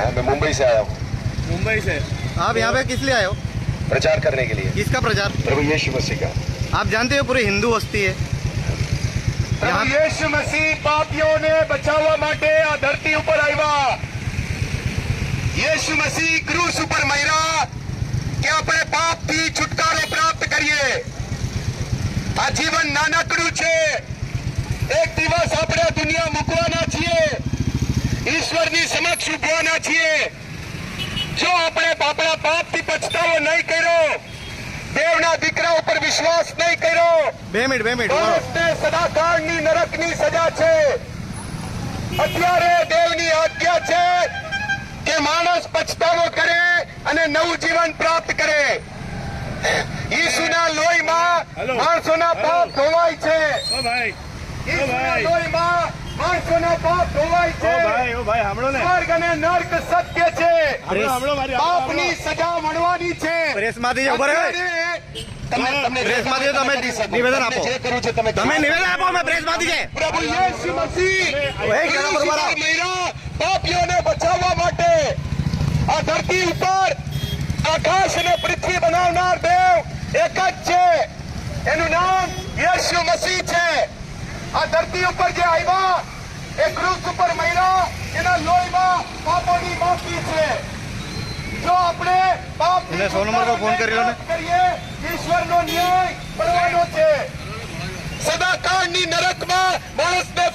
हाँ, मैं मुंबई से आया हूँ। मुंबई से आप यहाँ पे किस लिए आए हो? प्रचार करने के लिए। किसका प्रचार? प्रभु यीशु मसीह का। आप जानते हो पूरी हिंदू वस्ती है પ્રભુ યેશુ મસીહ પાપીઓને બચાવવા માટે આ ધરતી ઉપર આવ્યા। યેશુ મસીહ ક્રૂસ ઉપર મર્યા કે આપણે પાપથી છુટકારો પ્રાપ્ત કરીએ। આ જીવન નાનકડું છે। એક દિવસ આપણે દુનિયા મૂકવાના છીએ, ઈશ્વરની સમક્ષ ઉભવાના છીએ। જો આપણે આપણા પાપથી પછતાવો નહીં કર્યો, દેવના દીકરા ઉપર વિશ્વાસ નહીં કર્યો, 2 મિનિટ માણસને સદાકાળની નરકની સજા છે। અત્યારે દેવની આજ્ઞા છે કે માણસ પછતાવો કરે અને નવું જીવન પ્રાપ્ત કરે। ઈસુના લોહીમાં માણસોના પાપ ધોવાય છે। ओ भाई ઈસુના લોહીમાં માણસોના પાપ ધોવાય છે। ओ भाई हमड़ो ने સ્વર્ગ અને નર્ક સત્ય છે। हमड़ो मारी પાપની સજા મળવાની છે। પ્રેસમાંથી જે ઉભા રહો પ્રેસમાંથી તમે નિવેદન આપો। જે કરવું છે તમે તમે નિવેદન આપો, અમે પ્રેસમાંથી છે। પ્રભુ યેશુ મસીહ એક જણા બરોબર આવો। મહિના પાપીઓને બચાવવા માટે આ ધરતી ઉપર આકાશ અને પૃથ્વી બનાવનાર દેવ એક જ છે। એનું નામ યેશુ મસીહ છે। આ ધરતી ઉપર જે આવ્યા એ ક્રૂસ ઉપર મહિના એના લોહીમાં પાપોની માફી છે। જો આપણે પાપ એને 100 નંબર પર ફોન કરી લો ને। કરીએ, ઈશ્વરનો ન્યાય મળવાનો છે। સદાકાળની નરકમાં માણસને